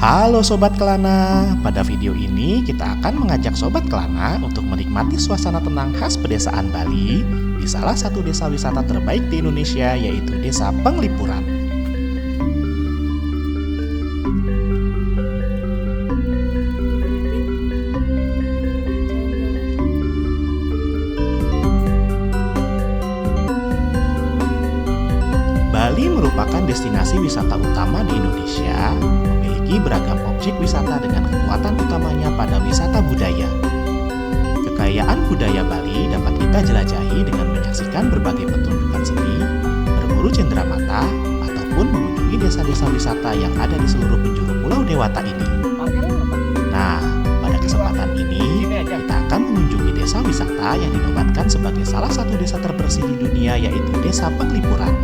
Halo Sobat Kelana, pada video ini kita akan mengajak Sobat Kelana untuk menikmati suasana tenang khas pedesaan Bali di salah satu desa wisata terbaik di Indonesia, yaitu Desa Penglipuran. Bali merupakan destinasi wisata utama di Indonesia, memiliki beragam objek wisata dengan kekuatan utamanya pada wisata budaya. Kekayaan budaya Bali dapat kita jelajahi dengan menyaksikan berbagai pertunjukan seni, berburu cendramata, ataupun mengunjungi desa-desa wisata yang ada di seluruh penjuru Pulau Dewata ini. Nah, pada kesempatan ini, kita akan mengunjungi desa wisata yang dinobatkan sebagai salah satu desa terbersih di dunia, yaitu Desa Penglipuran.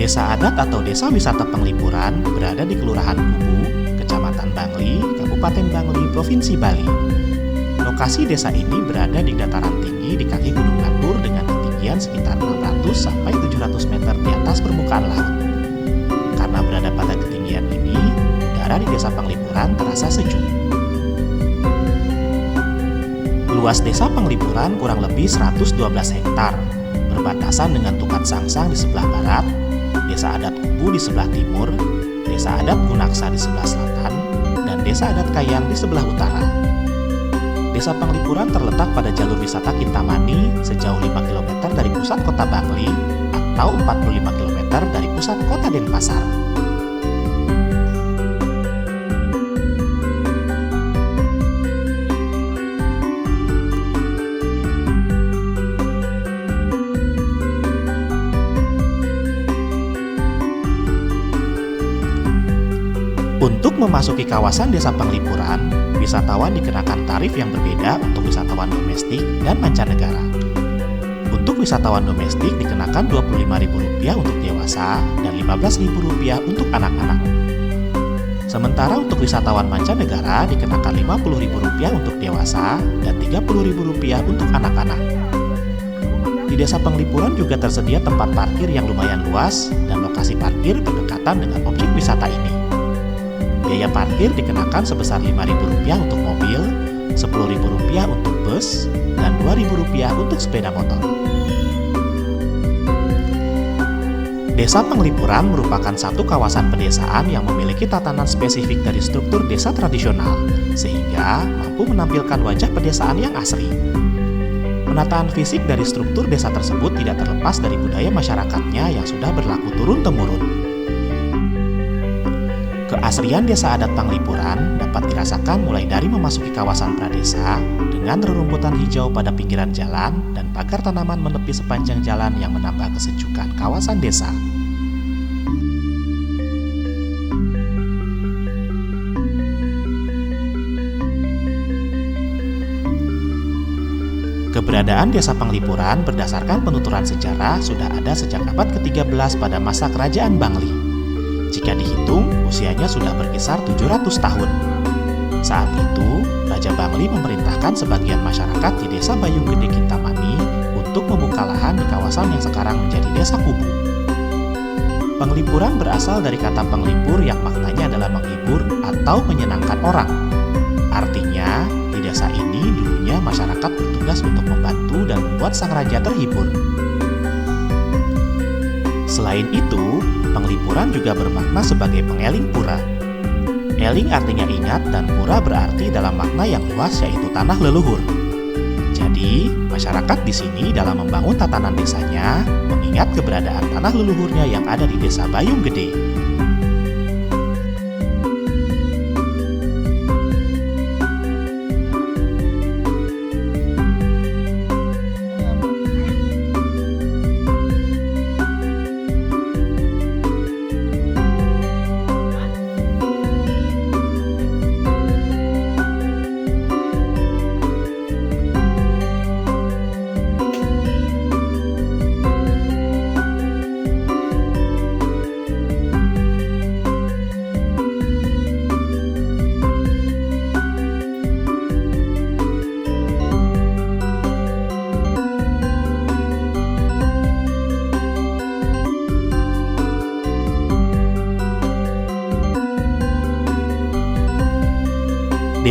Desa adat atau desa wisata Penglipuran berada di Kelurahan Kubu, Kecamatan Bangli, Kabupaten Bangli, Provinsi Bali. Lokasi desa ini berada di dataran tinggi di kaki Gunung Batur dengan ketinggian sekitar 600 sampai 700 meter di atas permukaan laut. Karena berada pada ketinggian ini, udara di Desa Penglipuran terasa sejuk. Luas Desa Penglipuran kurang lebih 112 hektar, berbatasan dengan Tukat Sangsang di sebelah barat, Desa Adat Kubu di sebelah timur, Desa Adat Gunaksa di sebelah selatan, dan Desa Adat Kayang di sebelah utara. Desa Penglipuran terletak pada jalur wisata Kintamani sejauh 5 km dari pusat kota Bangli atau 45 km dari pusat kota Denpasar. Untuk memasuki kawasan Desa Penglipuran, wisatawan dikenakan tarif yang berbeda untuk wisatawan domestik dan mancanegara. Untuk wisatawan domestik dikenakan Rp25.000 untuk dewasa dan Rp15.000 untuk anak-anak. Sementara untuk wisatawan mancanegara dikenakan Rp50.000 untuk dewasa dan Rp30.000 untuk anak-anak. Di Desa Penglipuran juga tersedia tempat parkir yang lumayan luas dan lokasi parkir berdekatan dengan objek wisata ini. Biaya parkir dikenakan sebesar Rp5.000 untuk mobil, Rp10.000 untuk bus, dan Rp2.000 untuk sepeda motor. Desa Penglipuran merupakan satu kawasan pedesaan yang memiliki tatanan spesifik dari struktur desa tradisional, sehingga mampu menampilkan wajah pedesaan yang asri. Penataan fisik dari struktur desa tersebut tidak terlepas dari budaya masyarakatnya yang sudah berlaku turun-temurun. Keasrian Desa Adat Penglipuran dapat dirasakan mulai dari memasuki kawasan pradesa dengan rerumputan hijau pada pinggiran jalan dan pagar tanaman menepi sepanjang jalan yang menambah kesejukan kawasan desa. Keberadaan Desa Penglipuran berdasarkan penuturan sejarah sudah ada sejak abad ke-13 pada masa Kerajaan Bangli. Jika dihitung, usianya sudah berkisar 700 tahun. Saat itu, Raja Bangli memerintahkan sebagian masyarakat di Desa Bayung Gede Kintamani untuk membuka lahan di kawasan yang sekarang menjadi Desa Kubu. Penglipuran berasal dari kata penglipur yang maknanya adalah menghibur atau menyenangkan orang. Artinya, di desa ini dulunya masyarakat bertugas untuk membantu dan membuat sang raja terhibur. Selain itu, Penglipuran juga bermakna sebagai pengeling pura. Eling artinya ingat dan pura berarti dalam makna yang luas yaitu tanah leluhur. Jadi, masyarakat di sini dalam membangun tatanan desanya mengingat keberadaan tanah leluhurnya yang ada di Desa Bayung Gede.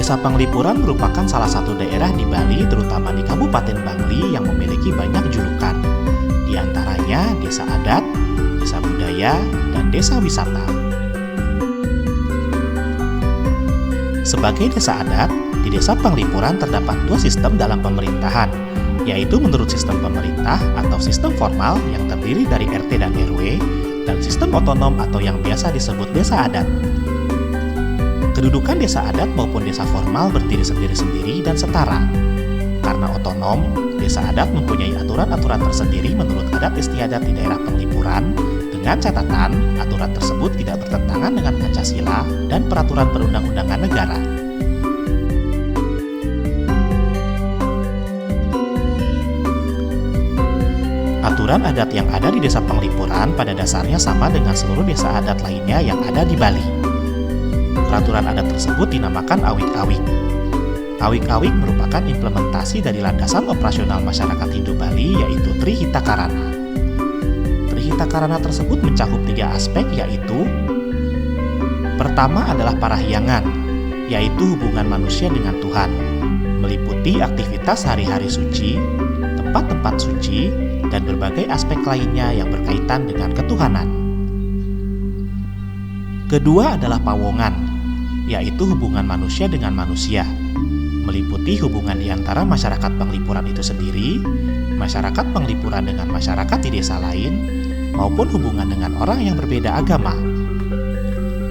Desa Penglipuran merupakan salah satu daerah di Bali, terutama di Kabupaten Bangli yang memiliki banyak julukan. Di antaranya desa adat, desa budaya, dan desa wisata. Sebagai desa adat, di Desa Penglipuran terdapat dua sistem dalam pemerintahan, yaitu menurut sistem pemerintah atau sistem formal yang terdiri dari RT dan RW, dan sistem otonom atau yang biasa disebut desa adat. Kedudukan desa adat maupun desa formal berdiri sendiri-sendiri dan setara. Karena otonom, desa adat mempunyai aturan-aturan tersendiri menurut adat istiadat di daerah Penglipuran, dengan catatan aturan tersebut tidak bertentangan dengan Pancasila dan peraturan perundang-undangan negara. Aturan adat yang ada di Desa Penglipuran pada dasarnya sama dengan seluruh desa adat lainnya yang ada di Bali. Peraturan adat tersebut dinamakan awik-awik. Awik-awik merupakan implementasi dari landasan operasional masyarakat Hindu Bali, yaitu Trihita Karana. Trihita Karana tersebut mencakup 3 aspek, yaitu pertama adalah parahyangan, yaitu hubungan manusia dengan Tuhan, meliputi aktivitas hari-hari suci, tempat-tempat suci, dan berbagai aspek lainnya yang berkaitan dengan ketuhanan. Kedua adalah pawongan, yaitu hubungan manusia dengan manusia, meliputi hubungan di antara masyarakat Penglipuran itu sendiri, masyarakat Penglipuran dengan masyarakat di desa lain, maupun hubungan dengan orang yang berbeda agama.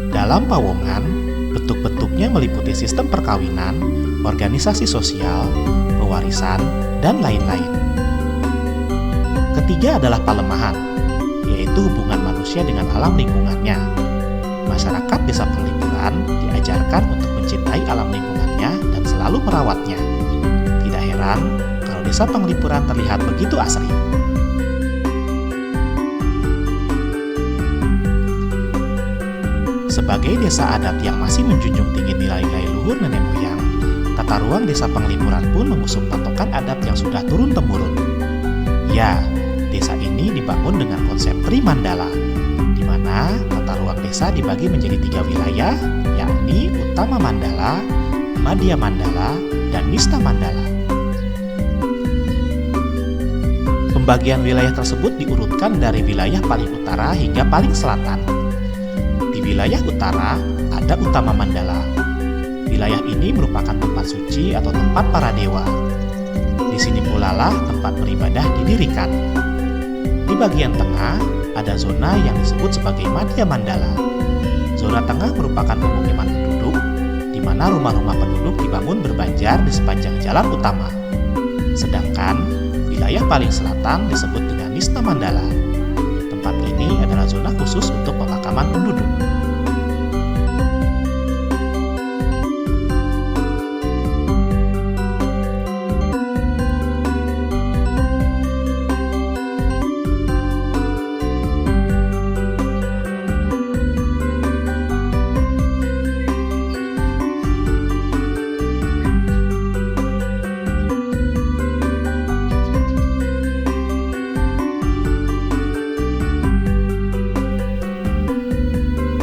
Dalam pawongan, bentuk-bentuknya meliputi sistem perkawinan, organisasi sosial, pewarisan, dan lain-lain. Ketiga adalah palemahan, yaitu hubungan manusia dengan alam lingkungannya. Masyarakat Desa Penglipuran diajarkan untuk mencintai alam lingkungannya dan selalu merawatnya. Tidak heran kalau Desa Penglipuran terlihat begitu asri. Sebagai desa adat yang masih menjunjung tinggi nilai-nilai luhur nenek moyang, tata ruang Desa Penglipuran pun mengusung patokan adat yang sudah turun-temurun. Ya, desa ini dibangun dengan konsep Trimandala, di mana tata ruang desa dibagi menjadi 3 wilayah, yakni Utama Mandala, Madhya Mandala, dan Mista Mandala. Pembagian wilayah tersebut diurutkan dari wilayah paling utara hingga paling selatan. Di wilayah utara ada Utama Mandala. Wilayah ini merupakan tempat suci atau tempat para dewa. Di sini pula lah tempat beribadah didirikan. Di bagian tengah ada zona yang disebut sebagai Madhya Mandala. Zona tengah merupakan pemukiman penduduk, di mana rumah-rumah penduduk dibangun berbanjar di sepanjang jalan utama. Sedangkan wilayah paling selatan disebut dengan Mista Mandala. Tempat ini adalah zona khusus untuk pemakaman penduduk.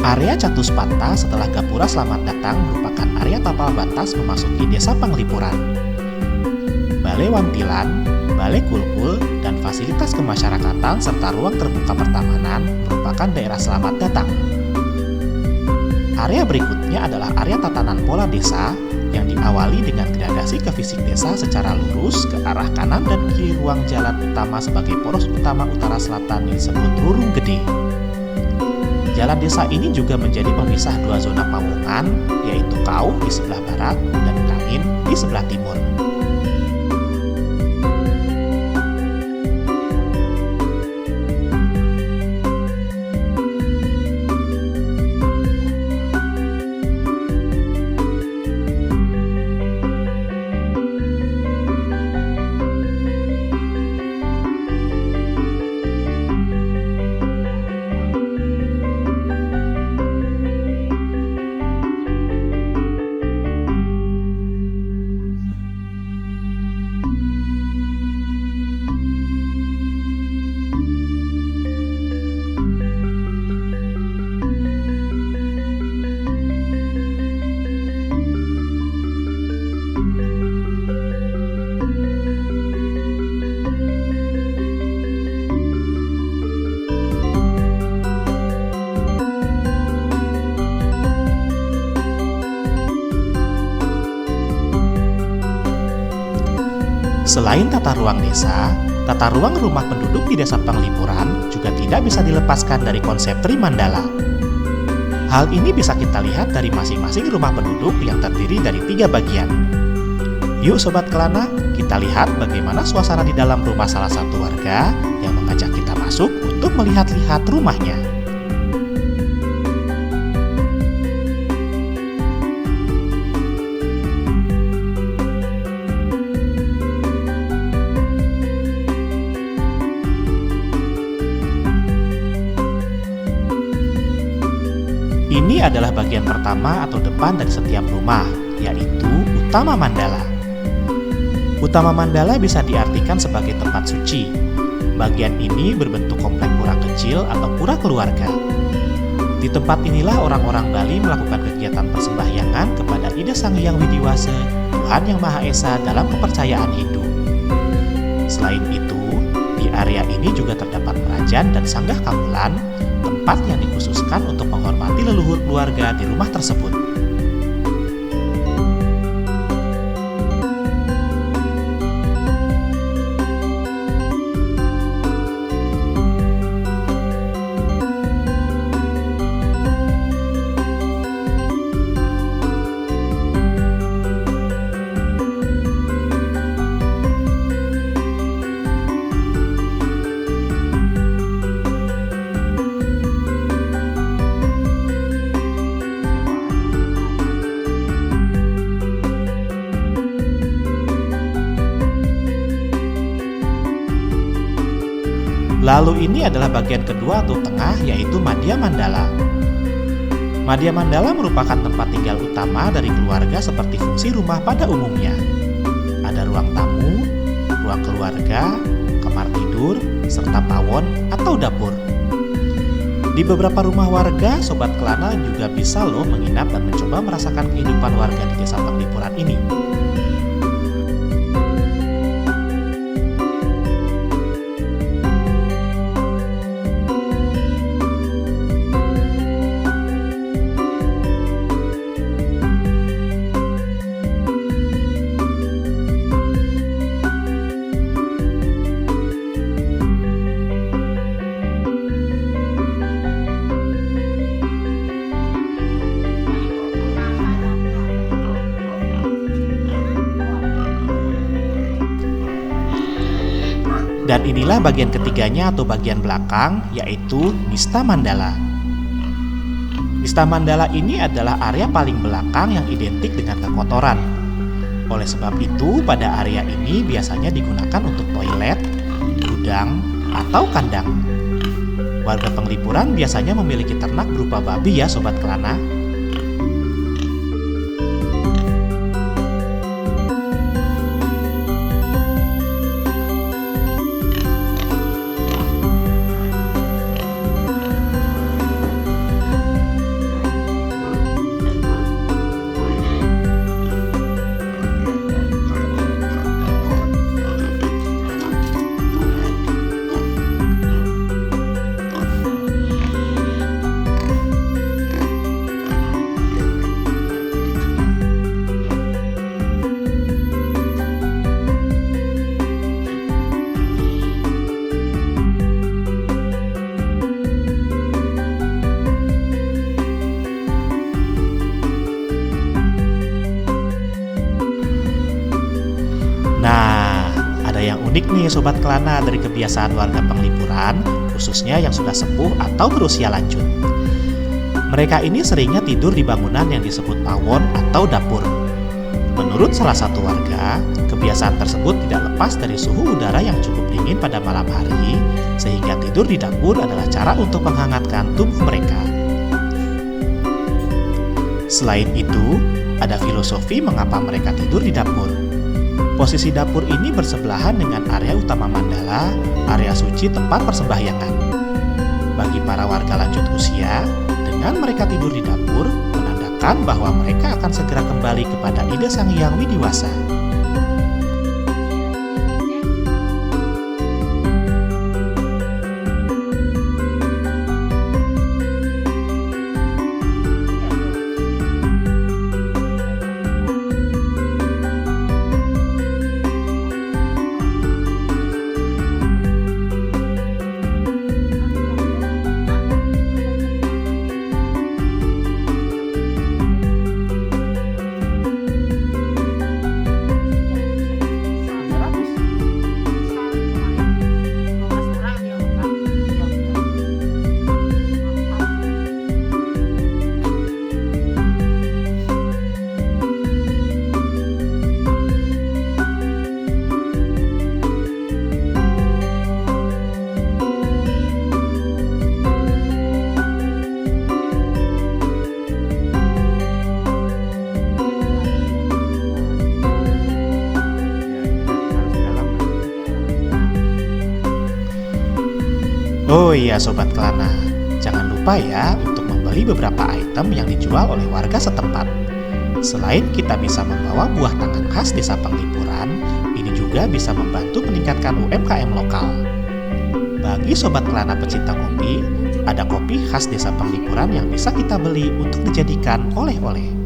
Area Catuspata setelah Gapura Selamat Datang merupakan area tapal batas memasuki Desa Penglipuran. Balai Wantilan, Balai Kulkul, dan fasilitas kemasyarakatan serta ruang terbuka pertamanan merupakan daerah selamat datang. Area berikutnya adalah area tatanan pola desa yang diawali dengan gradasi ke fisik desa secara lurus ke arah kanan dan kiri ruang jalan utama sebagai poros utama utara selatan yang disebut Rurung Gede. Jalan desa ini juga menjadi pemisah 2 zona pawongan, yaitu Kauh di sebelah barat dan Kangin di sebelah timur. Selain tata ruang desa, tata ruang rumah penduduk di Desa Penglipuran juga tidak bisa dilepaskan dari konsep Trimandala. Hal ini bisa kita lihat dari masing-masing rumah penduduk yang terdiri dari 3 bagian. Yuk Sobat Kelana, kita lihat bagaimana suasana di dalam rumah salah satu warga yang mengajak kita masuk untuk melihat-lihat rumahnya. Ini adalah bagian pertama atau depan dari setiap rumah, yaitu Utama Mandala. Utama Mandala bisa diartikan sebagai tempat suci. Bagian ini berbentuk komplek pura kecil atau pura keluarga. Di tempat inilah orang-orang Bali melakukan kegiatan persembahyangan kepada Ida Sang Hyang Widiwasa, Tuhan Yang Maha Esa dalam kepercayaan Hindu. Selain itu, di area ini juga terdapat perajan dan sanggah kamulan, tempat yang dikhususkan untuk menghormati leluhur keluarga di rumah tersebut. Lalu ini adalah bagian kedua atau tengah, yaitu Madhya Mandala. Madhya Mandala merupakan tempat tinggal utama dari keluarga seperti fungsi rumah pada umumnya. Ada ruang tamu, ruang keluarga, kamar tidur, serta pawon atau dapur. Di beberapa rumah warga, Sobat Kelana juga bisa loh menginap dan mencoba merasakan kehidupan warga di Desa Penglipuran ini. Dan inilah bagian ketiganya atau bagian belakang, yaitu Nista Mandala. Nista Mandala ini adalah area paling belakang yang identik dengan kekotoran. Oleh sebab itu, pada area ini biasanya digunakan untuk toilet, gudang, atau kandang. Warga Penglipuran biasanya memiliki ternak berupa babi ya Sobat Kelana. Ada yang unik nih Sobat Kelana dari kebiasaan warga Penglipuran, khususnya yang sudah sepuh atau berusia lanjut. Mereka ini seringnya tidur di bangunan yang disebut pawon atau dapur. Menurut salah satu warga, kebiasaan tersebut tidak lepas dari suhu udara yang cukup dingin pada malam hari, sehingga tidur di dapur adalah cara untuk menghangatkan tubuh mereka. Selain itu, ada filosofi mengapa mereka tidur di dapur. Posisi dapur ini bersebelahan dengan area utama mandala, area suci tempat persembahyangan. Bagi para warga lanjut usia, dengan mereka tidur di dapur, menandakan bahwa mereka akan segera kembali kepada Ida Sang Hyang Widiwasa. Oh iya Sobat Kelana, jangan lupa ya untuk membeli beberapa item yang dijual oleh warga setempat. Selain kita bisa membawa buah tangan khas desa Penglipuran, ini juga bisa membantu meningkatkan UMKM lokal. Bagi Sobat Kelana pecinta kopi, ada kopi khas desa Penglipuran yang bisa kita beli untuk dijadikan oleh-oleh.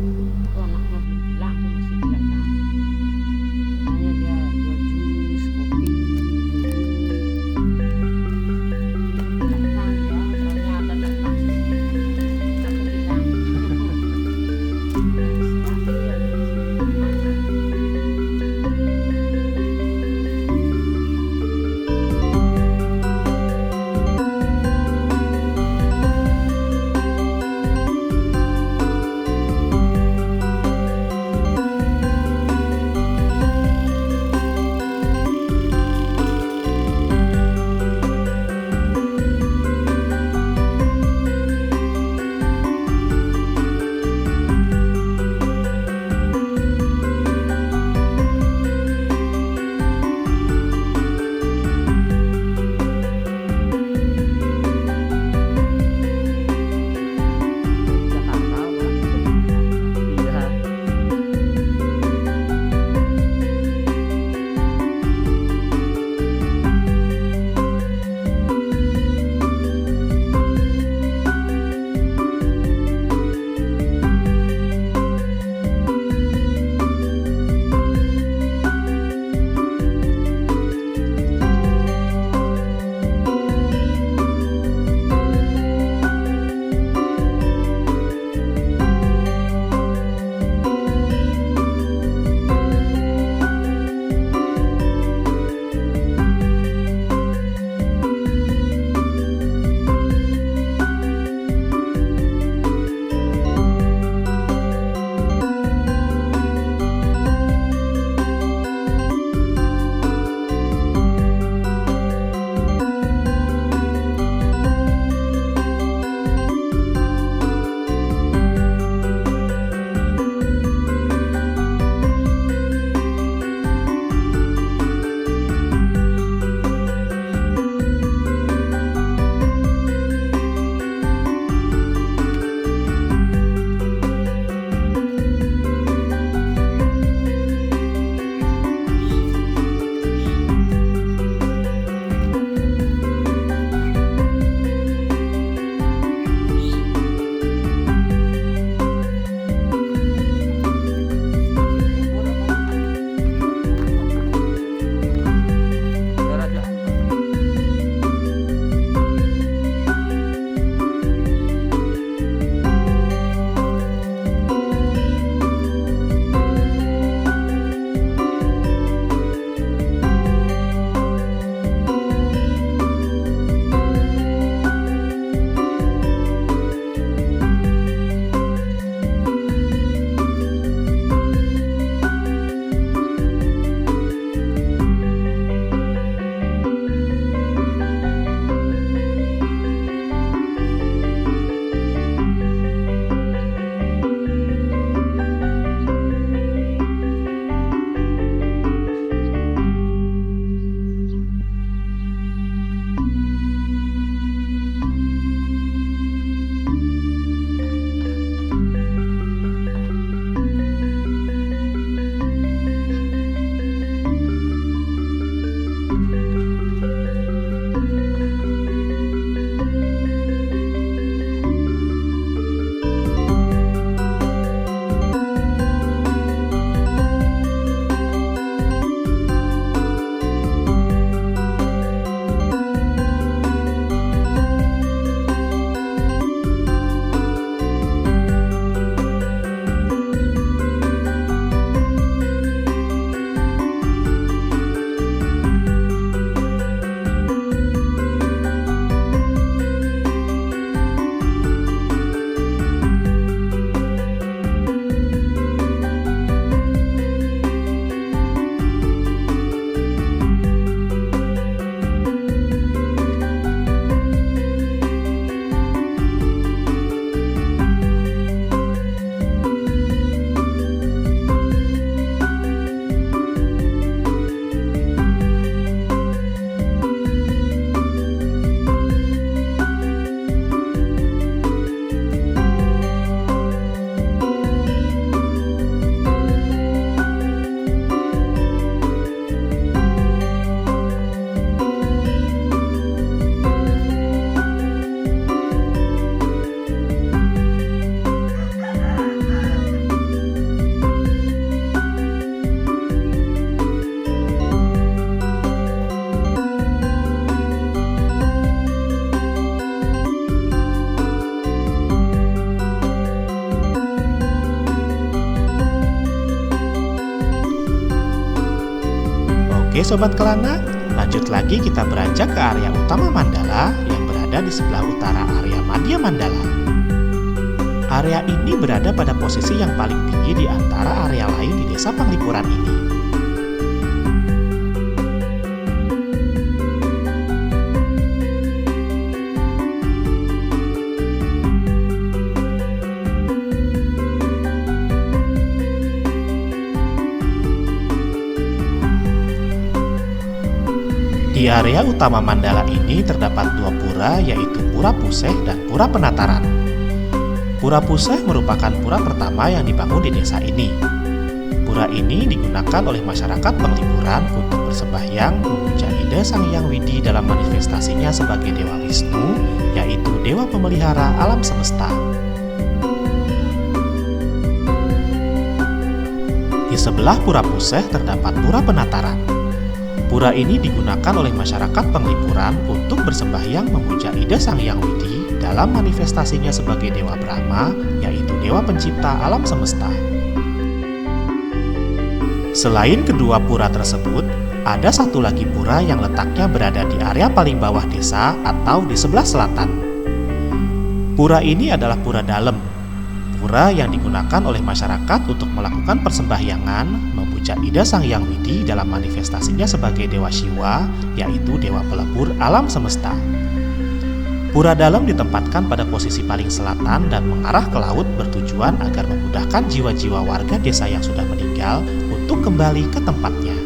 Oke Sobat Kelana, lanjut lagi kita beranjak ke area utama mandala yang berada di sebelah utara area Madya Mandala. Area ini berada pada posisi yang paling tinggi di antara area lain di Desa Panglipuran ini. Di area utama mandala ini terdapat dua pura, yaitu Pura Puseh dan Pura Penataran. Pura Puseh merupakan pura pertama yang dibangun di desa ini. Pura ini digunakan oleh masyarakat Panglipuran untuk bersembahyang memuja ide Sang Hyang Widi dalam manifestasinya sebagai Dewa Wisnu, yaitu Dewa Pemelihara alam semesta. Di sebelah Pura Puseh terdapat Pura Penataran. Pura ini digunakan oleh masyarakat Panglipuran untuk bersembahyang memuja ide Sang Hyang Widi dalam manifestasinya sebagai Dewa Brahma, yaitu Dewa Pencipta alam semesta. Selain kedua pura tersebut, ada satu lagi pura yang letaknya berada di area paling bawah desa atau di sebelah selatan. Pura ini adalah Pura Dalem, pura yang digunakan oleh masyarakat untuk melakukan persembahyangan memuja ide Sang Hyang Widi dalam manifestasinya sebagai Dewa Siwa, yaitu Dewa Pelebur alam semesta. Pura Dalem ditempatkan pada posisi paling selatan dan mengarah ke laut bertujuan agar memudahkan jiwa-jiwa warga desa yang sudah meninggal untuk kembali ke tempatnya.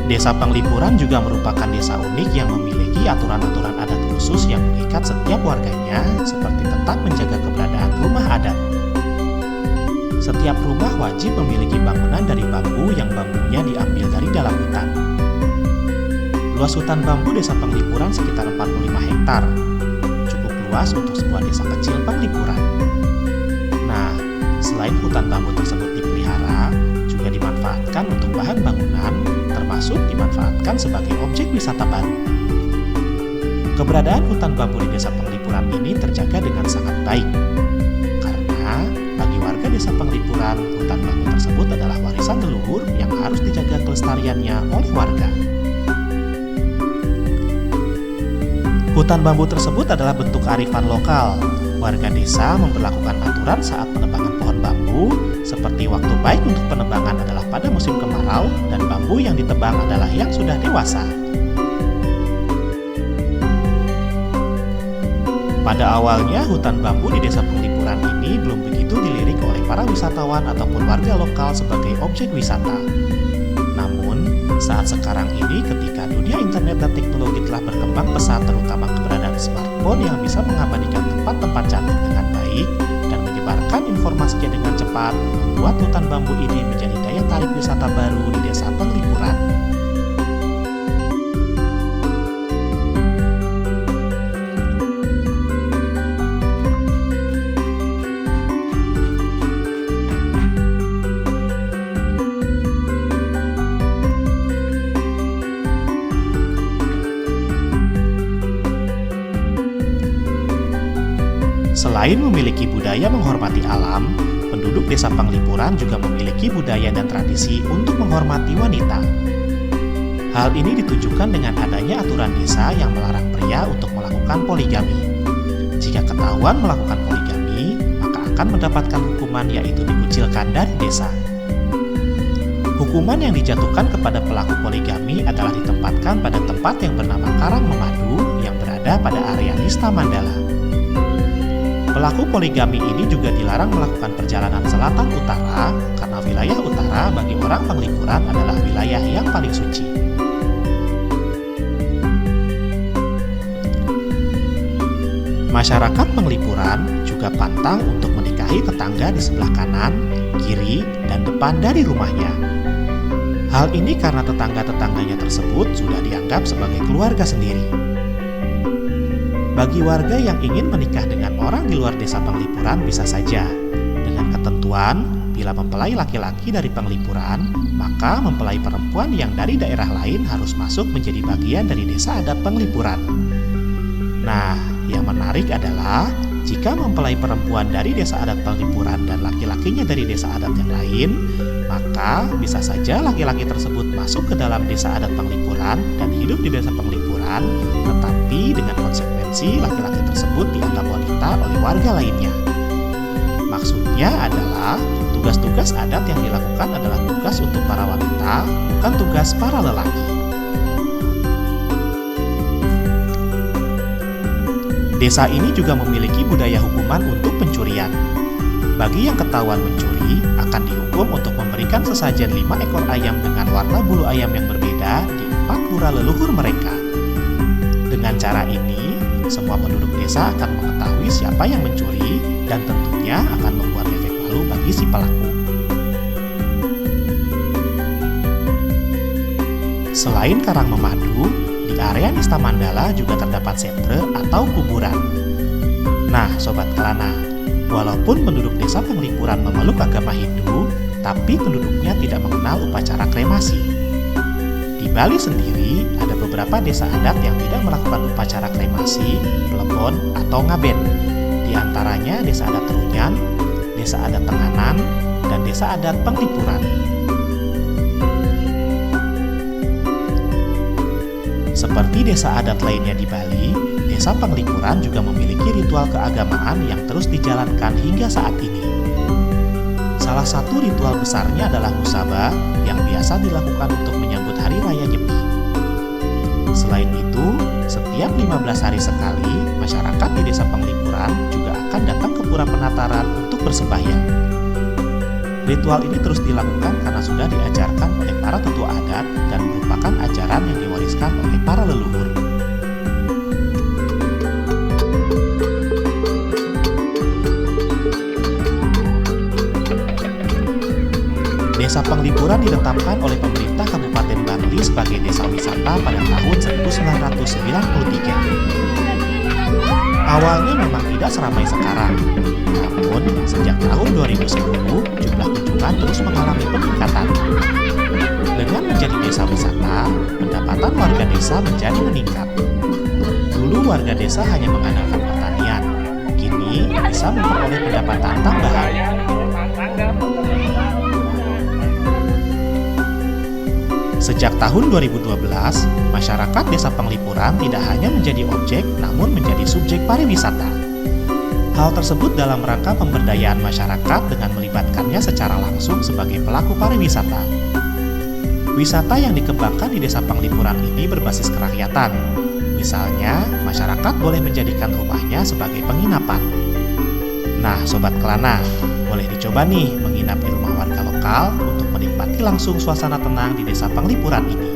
Desa Penglipuran juga merupakan desa unik yang memiliki aturan-aturan adat khusus yang mengikat setiap warganya, seperti tetap menjaga keberadaan rumah adat. Setiap rumah wajib memiliki bangunan dari bambu yang bambunya diambil dari dalam hutan. Luas hutan bambu Desa Penglipuran sekitar 45 hektar, cukup luas untuk sebuah desa kecil Penglipuran. Nah, selain hutan bambu tersebut dipelihara, juga dimanfaatkan untuk bahan bangunan, termasuk dimanfaatkan sebagai objek wisata baru. Keberadaan hutan bambu di Desa Penglipuran ini terjaga dengan sangat baik, karena bagi warga Desa Penglipuran, hutan bambu tersebut adalah warisan leluhur yang harus dijaga kelestariannya oleh warga. Hutan bambu tersebut adalah bentuk kearifan lokal. Warga desa memperlakukan aturan saat penebangan pohon bambu, seperti waktu baik untuk penebangan adalah pada musim kemarau dan bambu yang ditebang adalah yang sudah dewasa. Pada awalnya, hutan bambu di Desa Penglipuran ini belum begitu dilirik oleh para wisatawan ataupun warga lokal sebagai objek wisata. Namun, saat sekarang ini ketika dunia internet dan teknologi telah berkembang pesat, terutama keberadaan smartphone yang bisa mengabadikan tempat-tempat cantik dengan baik dan menyebarkan informasinya dengan cepat, membuat hutan bambu ini menjadi daya tarik wisata baru di Desa Penglipuran. Selain memiliki budaya menghormati alam, penduduk Desa Penglipuran juga memiliki budaya dan tradisi untuk menghormati wanita. Hal ini ditujukan dengan adanya aturan desa yang melarang pria untuk melakukan poligami. Jika ketahuan melakukan poligami, maka akan mendapatkan hukuman, yaitu dikucilkan dari desa. Hukuman yang dijatuhkan kepada pelaku poligami adalah ditempatkan pada tempat yang bernama Karang Memadu yang berada pada area Nista Mandala. Pelaku poligami ini juga dilarang melakukan perjalanan selatan-utara karena wilayah utara bagi orang Penglipuran adalah wilayah yang paling suci. Masyarakat Penglipuran juga pantang untuk menikahi tetangga di sebelah kanan, kiri, dan depan dari rumahnya. Hal ini karena tetangga-tetangganya tersebut sudah dianggap sebagai keluarga sendiri. Bagi warga yang ingin menikah dengan orang di luar Desa Penglipuran bisa saja, dengan ketentuan bila mempelai laki-laki dari Penglipuran, maka mempelai perempuan yang dari daerah lain harus masuk menjadi bagian dari desa adat Penglipuran. Nah, yang menarik adalah jika mempelai perempuan dari desa adat Penglipuran dan laki-lakinya dari desa adat yang lain, maka bisa saja laki-laki tersebut masuk ke dalam desa adat Penglipuran dan hidup di Desa Penglipuran, tetapi dengan konsekuensi laki-laki tersebut dianggap wanita oleh warga lainnya. Maksudnya adalah tugas-tugas adat yang dilakukan adalah tugas untuk para wanita, bukan tugas para lelaki. Desa ini juga memiliki budaya hukuman untuk pencurian. Bagi yang ketahuan mencuri, akan dihukum untuk memberikan sesajen 5 ekor ayam dengan warna bulu ayam yang berbeda di 4 pura leluhur mereka. Dengan cara ini, semua penduduk desa akan mengetahui siapa yang mencuri dan tentunya akan membuat efek malu bagi si pelaku. Selain Karang Memadu, di area Nista Mandala juga terdapat sentre atau kuburan. Nah, Sobat Kelana, walaupun penduduk Desa Penglipuran memeluk agama Hindu, tapi penduduknya tidak mengenal upacara kremasi. Di Bali sendiri, ada beberapa desa adat yang tidak melakukan upacara kremasi, plebon, atau ngaben. Di antaranya Desa Adat Trunyan, Desa Adat Tenganan, dan Desa Adat Penglipuran. Seperti desa adat lainnya di Bali, Desa Penglipuran juga memiliki ritual keagamaan yang terus dijalankan hingga saat ini. Salah satu ritual besarnya adalah musabah yang biasa dilakukan untuk menyambut Hari Raya Nyepi. Selain itu, setiap 15 hari sekali, masyarakat di Desa Penglipuran juga akan datang ke Pura Penataran untuk bersembahyang. Ritual ini terus dilakukan karena sudah diajarkan oleh para tetua adat dan merupakan ajaran yang diwariskan oleh para leluhur. Desa Penglipuran ditetapkan oleh pemerintah Kabupaten Bangli sebagai desa wisata pada tahun 1993. Awalnya memang tidak seramai sekarang, namun sejak tahun 2010 jumlah kunjungan terus mengalami peningkatan. Dengan menjadi desa wisata, pendapatan warga desa menjadi meningkat. Dulu warga desa hanya mengandalkan pertanian, kini bisa memperoleh pendapatan tambahan. Sejak tahun 2012, masyarakat Desa Penglipuran tidak hanya menjadi objek, namun menjadi subjek pariwisata. Hal tersebut dalam rangka pemberdayaan masyarakat dengan melibatkannya secara langsung sebagai pelaku pariwisata. Wisata yang dikembangkan di Desa Penglipuran ini berbasis kerakyatan. Misalnya, masyarakat boleh menjadikan rumahnya sebagai penginapan. Nah, Sobat Kelana, boleh dicoba nih menginap di rumah warga lokal untuk menikmati langsung suasana tenang di Desa Penglipuran ini.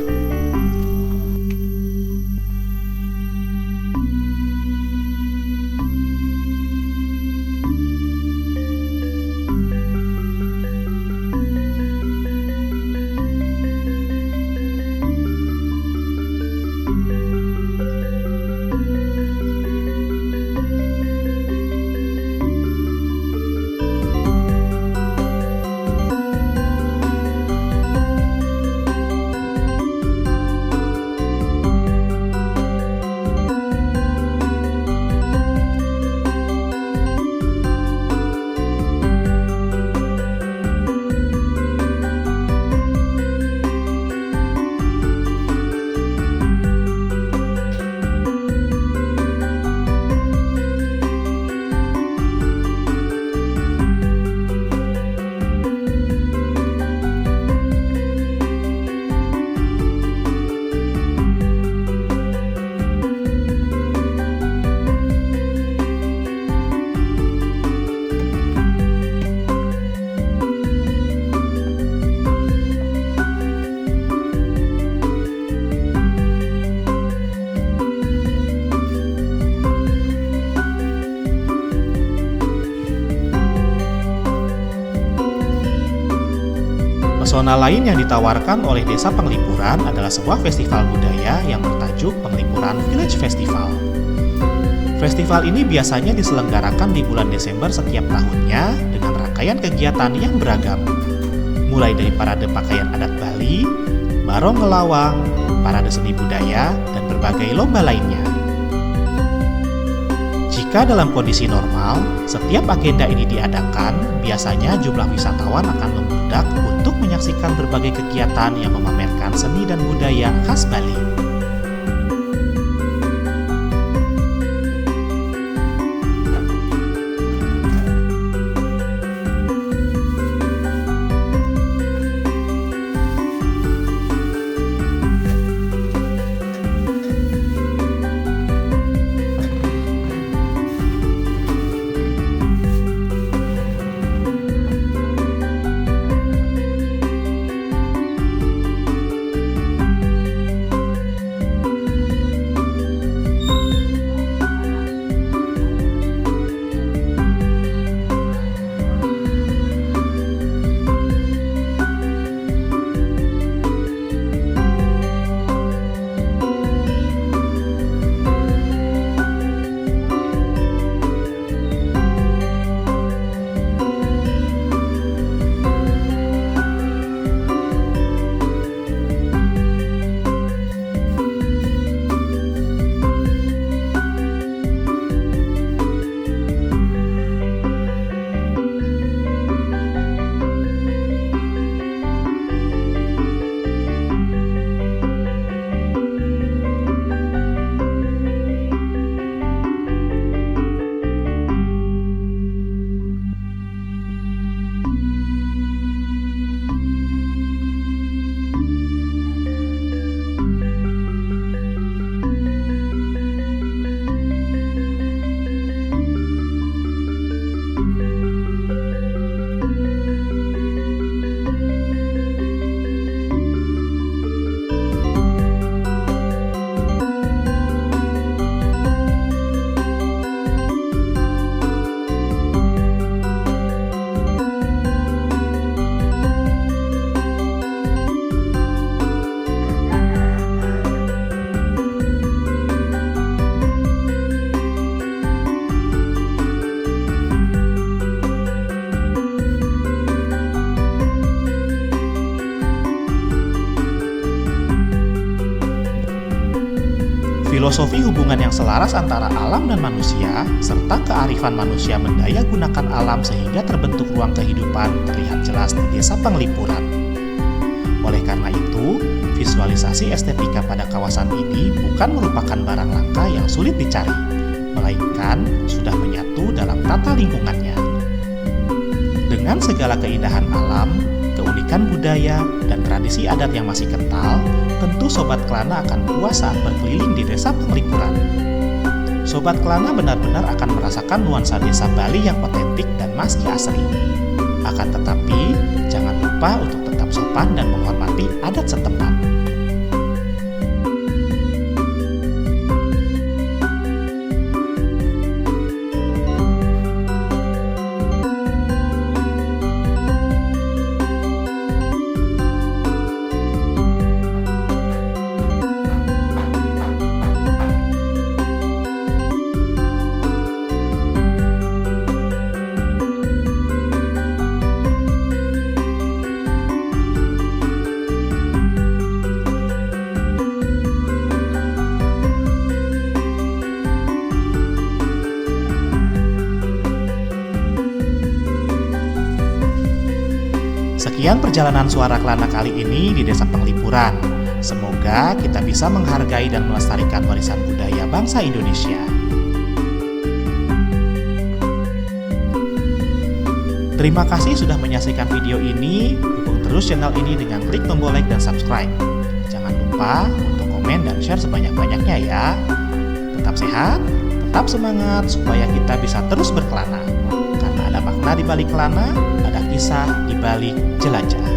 Pesona lain yang ditawarkan oleh Desa Penglipuran adalah sebuah festival budaya yang bertajuk Penglipuran Village Festival. Festival ini biasanya diselenggarakan di bulan Desember setiap tahunnya dengan rangkaian kegiatan yang beragam. Mulai dari parade pakaian adat Bali, barong ngelawang, parade seni budaya, dan berbagai lomba lainnya. Jika dalam kondisi normal, setiap agenda ini diadakan, biasanya jumlah wisatawan akan membludak untuk menyaksikan berbagai kegiatan yang memamerkan seni dan budaya khas Bali. Filosofi hubungan yang selaras antara alam dan manusia, serta kearifan manusia mendaya gunakan alam sehingga terbentuk ruang kehidupan terlihat jelas di Desa Penglipuran. Oleh karena itu, visualisasi estetika pada kawasan ini bukan merupakan barang langka yang sulit dicari, melainkan sudah menyatu dalam tata lingkungannya. Dengan segala keindahan alam, keunikan budaya, dan tradisi adat yang masih kental, tentu Sobat Kelana akan puas saat berkeliling di Desa Penglipuran. Sobat Kelana benar-benar akan merasakan nuansa desa Bali yang otentik dan masih asri. Akan tetapi, jangan lupa untuk tetap sopan dan menghormati adat setempat. Sekian perjalanan Suara Kelana kali ini di Desa Penglipuran. Semoga kita bisa menghargai dan melestarikan warisan budaya bangsa Indonesia. Terima kasih sudah menyaksikan video ini. Dukung terus channel ini dengan klik tombol like dan subscribe. Jangan lupa untuk komen dan share sebanyak-banyaknya ya. Tetap sehat, tetap semangat supaya kita bisa terus berkelana. Karena ada makna di balik kelana, ada kisah di balik jelajah.